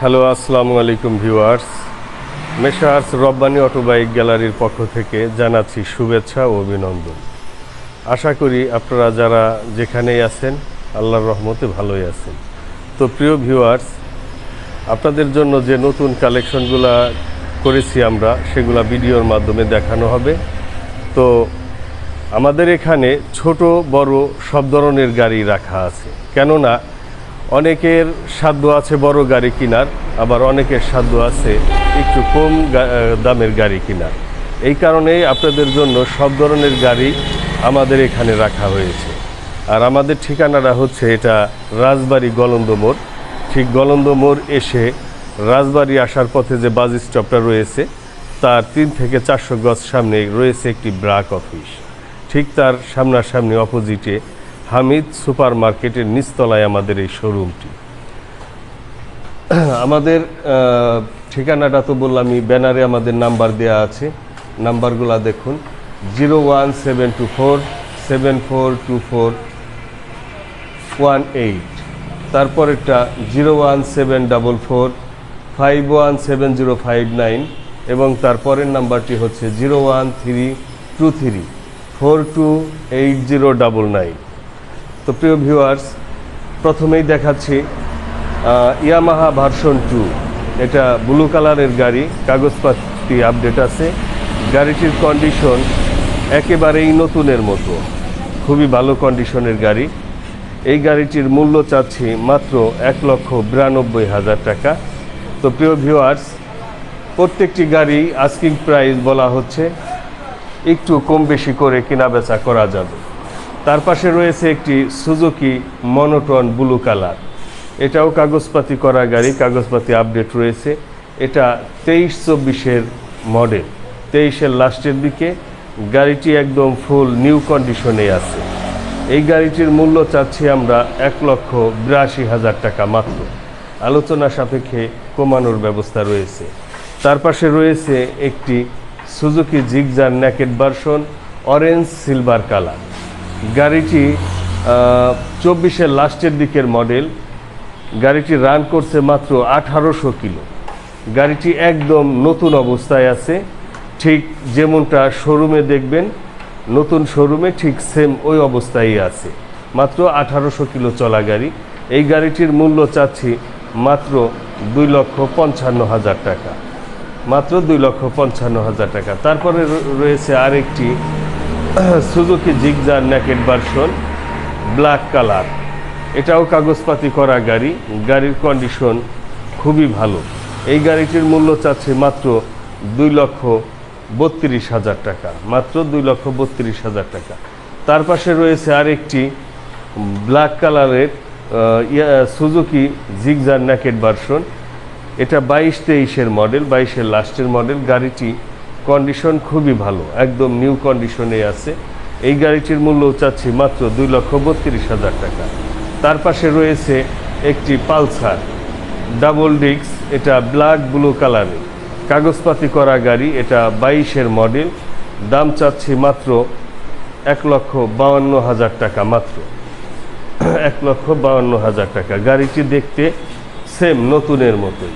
Hello, আসসালামু আলাইকুম viewers. Messrs Rabbani autobike গ্যালারির পক্ষ থেকে জানাচ্ছি শুভেচ্ছা ও অভিনন্দন। আশা করি আপনারা যারা যেখানেই আছেন আল্লাহর রহমতে ভালোই আছেন। তো প্রিয় ভিউয়ার্স, আপনাদের জন্য যে নতুন কালেকশনগুলো করেছি আমরা সেগুলো ভিডিওর মাধ্যমে দেখানো হবে। তো আমাদের এখানে ছোট বড় সব ধরনের গাড়ি রাখা আছে, কেননা অনেকের সাধ্য আছে বড় গাড়ি কেনার, আবার অনেকের সাধ্য আছে একটু কম দামের গাড়ি কেনার। এই কারণেই আপনাদের জন্য সব ধরনের গাড়ি আমাদের এখানে রাখা হয়েছে। আর আমাদের ঠিকানাটা হচ্ছে এটা রাজবাড়ী গলন্দ মোড়। ঠিক গলন্দ মোড় এসে রাজবাড়ী আসার পথে যে বাস স্টপটা রয়েছে তার 3 থেকে 400 গজ সামনে রয়েছে একটি ব্রাক অফিস। ঠিক তার সামনাসামনি অপোজিটে হামিদ সুপার মার্কেটের নিচতলায় আমাদের এই শোরুমটি। আমাদের ঠিকানাটা তো বললামই, ব্যানারে আমাদের নাম্বার দেওয়া আছে, নাম্বারগুলো দেখুন 01724742418, তারপরেরটা 01744517059 এবং তারপরের নাম্বারটি হচ্ছে 01323428099। তো প্রিয় ভিউয়ার্স, প্রথমেই দেখাচ্ছি ইয়ামাহা ভার্সন 2। এটা ব্লু কালারের গাড়ি, কাগজপাতি আপডেট আছে। গাড়িটির কন্ডিশন একেবারেই নতুনের মতো, খুবই ভালো কন্ডিশনের গাড়ি। এই গাড়িটির মূল্য চাচ্ছি মাত্র 1,92,000 টাকা। তো প্রিয় ভিউয়ার্স, প্রত্যেকটি গাড়ি আস্কিং প্রাইস বলা হচ্ছে, একটু কম বেশি করে কেনাবেচা করা যাবে। তার পাশে রয়েছে একটি সুজুকি মনোটন ব্লু কালার। এটাও কাগজপাতি করা গাড়ি, কাগজপাতি আপডেট রয়েছে। এটা 23-24-এর মডেল, 23-এর লাস্টের দিকে। গাড়িটি একদম ফুল নিউ কন্ডিশনে আছে। এই গাড়িটির মূল্য চাচ্ছি আমরা 1,82,000 টাকা মাত্র। আলোচনা সাপেক্ষে কমানোর ব্যবস্থা রয়েছে। তার পাশে রয়েছে একটি Suzuki Gixxer naked version orange silver colour. গাড়িটি 24-এর লাস্টের দিকের মডেল। গাড়িটি রান করছে মাত্র 1800 কিলো। গাড়িটি একদম নতুন অবস্থায় আছে, ঠিক যেমনটা শোরুমে দেখবেন, নতুন শোরুমে ঠিক সেম ওই অবস্থায় আছে। মাত্র 1800 কিলো চলা গাড়ি। এই গাড়িটির মূল্য চাচ্ছি মাত্র 2,55,000 টাকা, মাত্র 2,55,000 টাকা। তারপরে রয়েছে আরেকটি Suzuki Gixxer naked version black colour. এটাও কাগজপাতি করা গাড়ি, গাড়ির কন্ডিশন খুবই ভালো। এই গাড়িটির মূল্য চাচ্ছে মাত্র 2,32,000 টাকা, মাত্র 2,32,000 টাকা। তার পাশে রয়েছে আরেকটি ব্ল্যাক কালারের সুজুকি জিগজার নেকেড ভার্সন। এটা 22-23-এর মডেল, 22-এর লাস্টের মডেল। গাড়িটি কন্ডিশন খুবই ভালো, একদম নিউ কন্ডিশনে আছে। এই গাড়িটির মূল্য চাচ্ছি মাত্র 2,32,000 টাকা। তার পাশে রয়েছে একটি পালসার ডাবল ডিস্ক, এটা ব্ল্যাক ব্লু কালারে, কাগজপাতি করা গাড়ি। এটা 22-এর মডেল। দাম চাচ্ছি মাত্র 1,52,000 টাকা, মাত্র 1,52,000 টাকা। গাড়িটি দেখতে সেম নতুনের মতোই।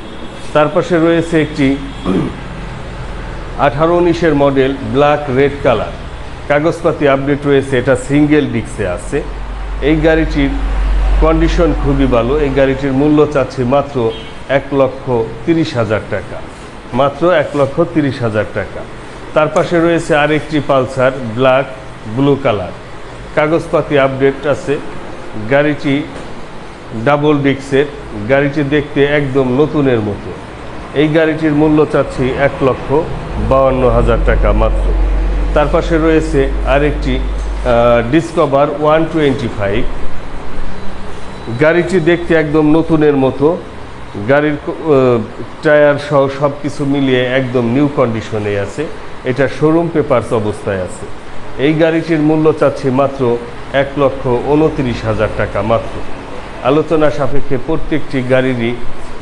তার পাশে রয়েছে একটি 18-19-এর মডেল ব্ল্যাক রেড কালার, কাগজপাতি আপডেট রয়েছে। এটা সিঙ্গেল ডিস্কে আছে। এই গাড়িটির কন্ডিশন খুবই ভালো। এই গাড়িটির মূল্য চাচ্ছি মাত্র 1,30,000 টাকা, মাত্র 1,30,000 টাকা। তার পাশে রয়েছে আরেকটি পালসার ব্ল্যাক ব্লু কালার, কাগজপাতি আপডেট আছে। গাড়িটি ডাবল ডিস্কের, গাড়িটি দেখতে একদম নতুনের মতো। এই গাড়িটির মূল্য চাচ্ছি 1,52,000 টাকা মাত্র। তার পাশে রয়েছে আরেকটি ডিসকভার 125। গাড়িটি দেখতে একদম নতুনের মতো, গাড়ির টায়ার সহ সব কিছু মিলিয়ে একদম নিউ কন্ডিশনে আছে। এটা শোরুম পেপারস অবস্থায় আছে। এই গাড়িটির মূল্য চাচ্ছি মাত্র 1,29,000 টাকা মাত্র। আলোচনা সাপেক্ষে প্রত্যেকটি গাড়িরই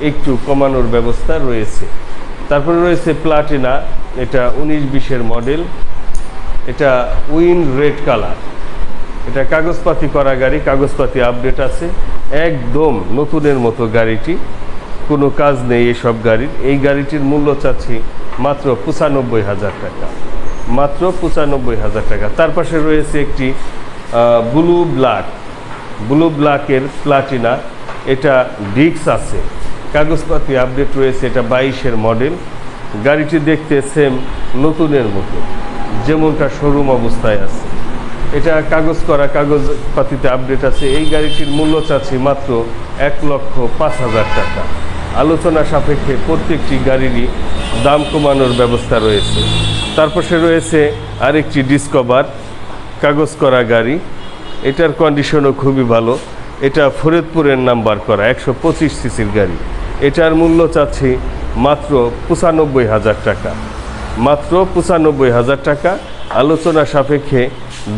একটু কমানোর ব্যবস্থা রয়েছে। তারপরে রয়েছে প্লাটিনা, এটা 19-20-এর মডেল। এটা উইন রেড কালার, এটা কাগজপাতি করা গাড়ি, কাগজপাতি আপডেট আছে, একদম নতুনের মতো গাড়িটি। কোনো কাজ নেই এসব গাড়ির। এই গাড়িটির মূল্য চাচ্ছি মাত্র 95,000 টাকা, মাত্র 95,000 টাকা। তার পাশে রয়েছে একটি ব্লু ব্ল্যাকের প্লাটিনা। এটা ডিক্স আছে, কাগজপাতি আপডেট রয়েছে, এটা 22-এর মডেল। গাড়িটি দেখতে সেম নতুনের মতো, যেমনটা শোরুম অবস্থায় আছে। এটা কাগজপাতিতে আপডেট আছে। এই গাড়িটির মূল্য চাচ্ছি মাত্র 1,05,000 টাকা। আলোচনা সাপেক্ষে প্রত্যেকটি গাড়িরই দাম কমানোর ব্যবস্থা রয়েছে। তার পাশে রয়েছে আরেকটি ডিসকভার কাগজ করা গাড়ি। এটার কন্ডিশনও খুবই ভালো। এটা ফরিদপুরের নাম্বার করা 125 সিসির গাড়ি। এটার মূল্য চাচ্ছি মাত্র 95,000 টাকা, মাত্র 95,000 টাকা। আলোচনা সাপেক্ষে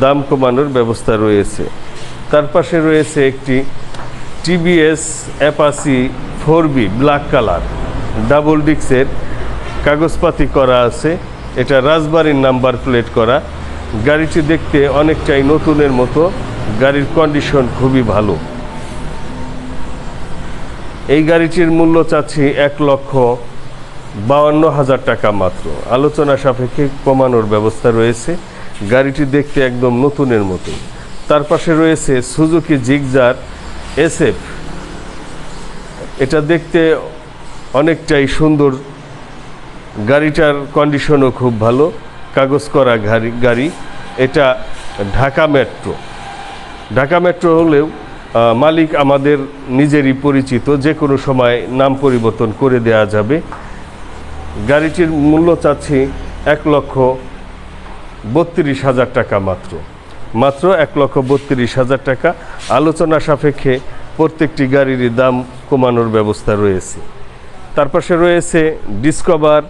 দাম কমানোর ব্যবস্থা রয়েছে। তার পাশে রয়েছে একটি TVS Apache 4B black colour, double ডিক্সের, কাগজপাতি করা আছে। এটা রাজবাড়ির নাম্বার প্লেট করা। গাড়িটি দেখতে অনেকটাই নতুনের মতো, গাড়ির কন্ডিশন খুবই ভালো। এই গাড়িটির মূল্য চাচ্ছি 1,52,000 টাকা মাত্র। আলোচনা সাপেক্ষে কমানোর ব্যবস্থা রয়েছে। গাড়িটি দেখতে একদম নতুনের মতো। তার পাশে রয়েছে সুজুকি জিগজার SF। এটা দেখতে অনেকটাই সুন্দর, গাড়িটার কন্ডিশনও খুব ভালো, কাগজ করা গাড়ি। এটা ঢাকা মেট্রো হলেও মালিক আমাদের নিজেরই পরিচিত, যে কোনো সময় নাম পরিবর্তন করে দেয়া যাবে। গাড়িটির মূল্য চাচ্ছি 1,32,000 টাকা মাত্র, মাত্র 1,32,000 টাকা। আলোচনা সাপেক্ষে প্রত্যেকটি গাড়িরই দাম কমানোর ব্যবস্থা রয়েছে। তার পাশে রয়েছে ডিসকভার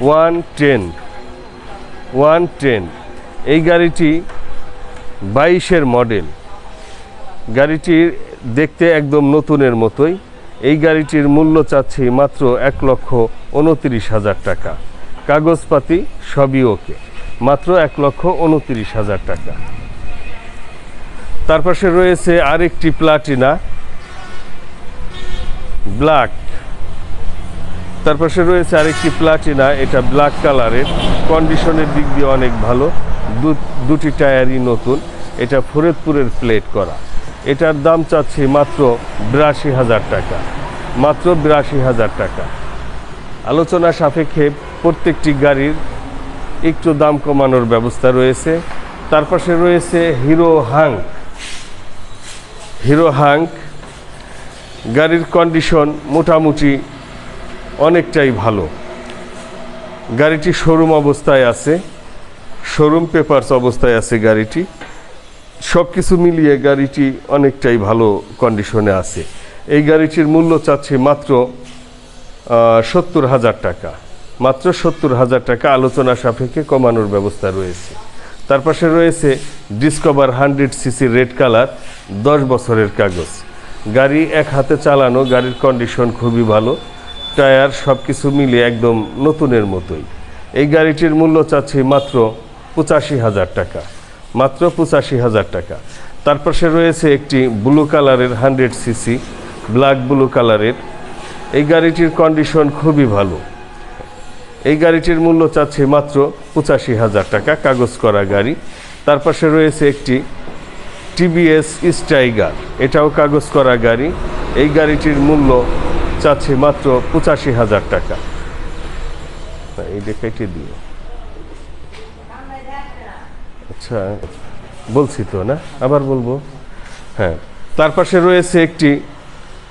110। এই গাড়িটি 22-এর মডেল। গাড়িটি দেখতে একদম নতুনের মতোই। এই গাড়িটির মূল্য চাচ্ছি মাত্র 1,29,000 টাকা। কাগজপাতি সবই ওকে, মাত্র 1,29,000 টাকা। তার পাশে রয়েছে আরেকটি প্লাটিনা ব্ল্যাক। তার পাশে রয়েছে আরেকটি প্লাটিনা, এটা ব্ল্যাক কালারের, কন্ডিশনের দিক দিয়ে অনেক ভালো, দুটি টায়ারই নতুন। এটা ফরিদপুরের প্লেট করা। এটার দাম চাচ্ছি মাত্র 82,000 টাকা, মাত্র 82,000 টাকা। আলোচনা সাপেক্ষে প্রত্যেকটি গাড়ির একটু দাম কমানোর ব্যবস্থা রয়েছে। তার পাশে রয়েছে হিরো হাঙ্ক। গাড়ির কন্ডিশন মোটামুটি অনেকটাই ভালো। গাড়িটি শোরুম অবস্থায় আছে, শোরুম পেপারস অবস্থায় আছে গাড়িটি। সব কিছু মিলিয়ে গাড়িটি অনেকটাই ভালো কন্ডিশনে আছে। এই গাড়িটির মূল্য চাচ্ছি মাত্র 70,000 টাকা, মাত্র 70,000 টাকা। আলোচনা সাপেক্ষে কমানোর ব্যবস্থা রয়েছে। তার পাশে রয়েছে ডিসকভার 100 সিসি রেড কালার, 10 বছরের কাগজ। গাড়ি এক হাতে চালানো, গাড়ির কন্ডিশন খুবই ভালো, টায়ার সব কিছু মিলিয়ে একদম নতুনের মতোই। এই গাড়িটির মূল্য চাচ্ছি মাত্র 85,000 টাকা, মাত্র 85,000 টাকা। তার পাশে রয়েছে একটি ব্লু কালারের 100 সিসি ব্ল্যাক ব্লু কালারের। এই গাড়িটির কন্ডিশন খুবই ভালো। এই গাড়িটির মূল্য চাচ্ছি মাত্র 85,000 টাকা, কাগজ করা গাড়ি। তার পাশে রয়েছে একটি টিভিএস স্টাইগার, এটাও কাগজ করা গাড়ি। এই গাড়িটির মূল্য চাচ্ছি মাত্র 85,000 টাকা। এই কেটে দিও। আচ্ছা বলছি তো না, আবার বলবো। হ্যাঁ, তার পাশে রয়েছে একটি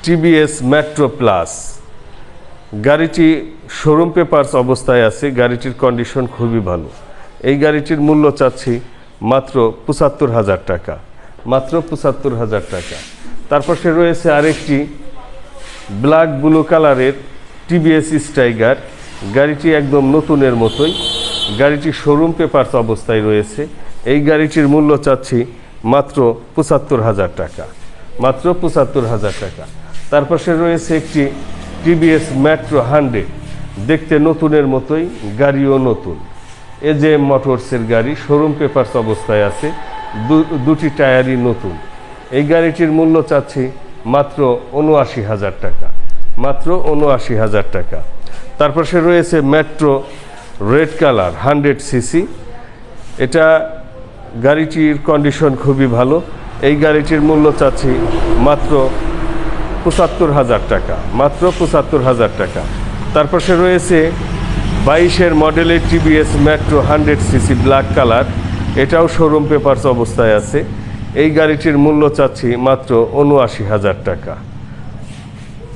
টিভিএস মেট্রো প্লাস। গাড়িটি শোরুম পেপারস অবস্থায় আছে, গাড়িটির কন্ডিশন খুবই ভালো। এই গাড়িটির মূল্য চাচ্ছি মাত্র 75,000 টাকা, মাত্র 75,000 টাকা। তার পাশে রয়েছে আরেকটি ব্ল্যাক ব্লু কালারের টিভিএস স্টাইগার। গাড়িটি একদম নতুনের মতোই, গাড়িটি শোরুম পেপারস অবস্থায় রয়েছে। এই গাড়িটির মূল্য চাচ্ছি মাত্র 75,000 টাকা, মাত্র 75,000 টাকা। তার পাশে রয়েছে একটি টিভিএস মেট্রো 100, দেখতে নতুনের মতোই, গাড়িও নতুন। এজেএম মোটরসের গাড়ি, শোরুম পেপারস অবস্থায় আছে, দুটি টায়ারই নতুন। এই গাড়িটির মূল্য চাচ্ছি মাত্র 79,000 টাকা, মাত্র ৭৯,০০০ টাকা। তারপর সে রয়েছে মেট্রো রেড কালার 100 সিসি। এটা গাড়িটির কন্ডিশন খুবই ভালো। এই গাড়িটির মূল্য চাচ্ছি মাত্র ৭৫,০০০ টাকা, মাত্র ৭৫,০০০ টাকা। তারপর সে রয়েছে 22-এর মডেলের TVS metro 100 CC black colour. এটাও শোরুম পেপারস অবস্থায় আছে। এই গাড়িটির মূল্য চাচ্ছি মাত্র ৭৯,০০০ টাকা।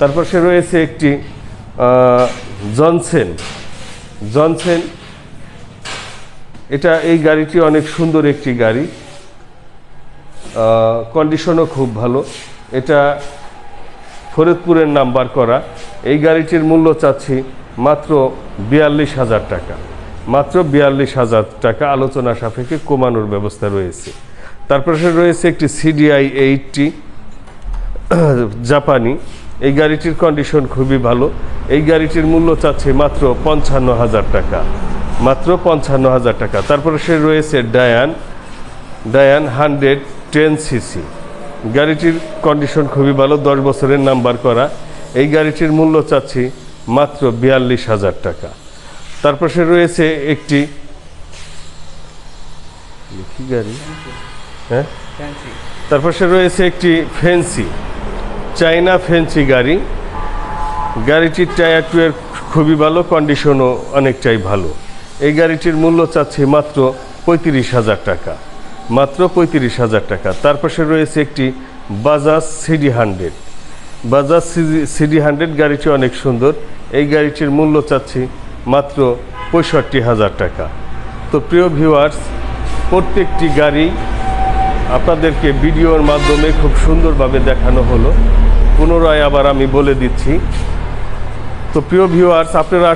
তারপর সে রয়েছে একটি জনসেন। এই গাড়িটি অনেক সুন্দর একটি গাড়ি, কন্ডিশনও খুব ভালো। এটা ফরিদপুরের নাম্বার করা। এই গাড়িটির মূল্য চাচ্ছি মাত্র ৪২,০০০ টাকা, মাত্র ৪২,০০০ টাকা। আলোচনা সাপেক্ষে কমানোর ব্যবস্থা রয়েছে। তারপরে রয়েছে একটি CDI 80 জাপানি। এই গাড়িটির কন্ডিশন খুবই ভালো। এই গাড়িটির মূল্য চাচ্ছে মাত্র ৫৫,০০০ টাকা, মাত্র ৫৫,০০০ টাকা। তারপরে সে রয়েছে ডায়ান 110 সিসি। গাড়িটির কন্ডিশন খুবই ভালো, 10 বছরের নাম্বার করা। এই গাড়িটির মূল্য চাচ্ছি মাত্র ৪২,০০০ টাকা। তারপর সে রয়েছে একটি গাড়ি, হ্যাঁ, তারপর সে রয়েছে একটি চাইনা ফ্যান্সি গাড়ি। গাড়িটির টায়ার টুয়ের খুবই ভালো, কন্ডিশনও অনেকটাই ভালো। এই গাড়িটির মূল্য চাচ্ছি মাত্র ৩৫,০০০ টাকা, মাত্র ৩৫,০০০ টাকা। তারপর সে রয়েছে একটি বাজাজ CD100 গাড়িটি অনেক সুন্দর। এই গাড়িটির মূল্য চাচ্ছি মাত্র ৬৫,০০০ টাকা। তো প্রিয় ভিউয়ার্স, প্রত্যেকটি গাড়ি আপনাদেরকে ভিডিওর মাধ্যমে খুব সুন্দরভাবে দেখানো হলো। পুনরায় আবার আমি বলে দিচ্ছি। তো প্রিয় ভিউয়ার্স, আপনারা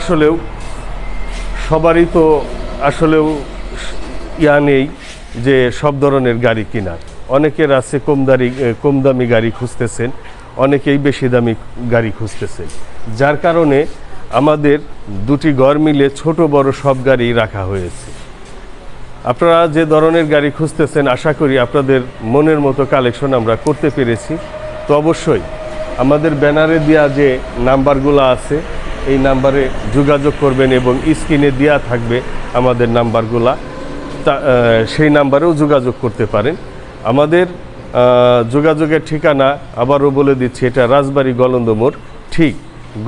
সবারই তো নেই যে সব ধরনের গাড়ি কেনার। অনেকের আছে কম দামি গাড়ি খুঁজতেছেন, অনেকেই বেশি দামি গাড়ি খুঁজতেছেন। যার কারণে আমাদের দুটি ঘর মিলে ছোট বড় সব গাড়ি রাখা হয়েছে। আপনারা যে ধরনের গাড়ি খুঁজতেছেন, আশা করি আপনাদের মনের মতো কালেকশন আমরা করতে পেরেছি। তো অবশ্যই আমাদের ব্যানারে দেওয়া যে নাম্বারগুলো আছে, এই নাম্বারে যোগাযোগ করবেন এবং স্ক্রিনে দেওয়া থাকবে আমাদের নাম্বারগুলা, সেই নাম্বারেও যোগাযোগ করতে পারেন। আমাদের যোগাযোগের ঠিকানা আবারও বলে দিচ্ছি, এটা রাজবাড়ী গলন্দ মোড়। ঠিক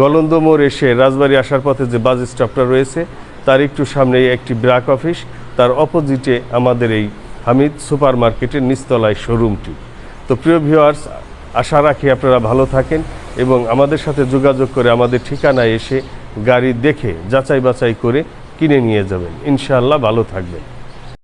গলন্দ মোড় এসে রাজবাড়ী আসার পথে যে বাস স্টপটা রয়েছে, তার একটু সামনেই একটি ব্র্যাক অফিস, তার অপোজিটে আমাদের এই হামিদ সুপার মার্কেটের নিচতলায় শোরুমটি। তো প্রিয় ভিউয়ার্স, আশা রাখি আপনারা ভালো থাকেন এবং আমাদের সাথে যোগাযোগ করে আমাদের ঠিকানায় এসে গাড়ি দেখে যাচাই বাছাই করে কিনে নিয়ে যাবেন। ইনশাআল্লাহ ভালো থাকবেন।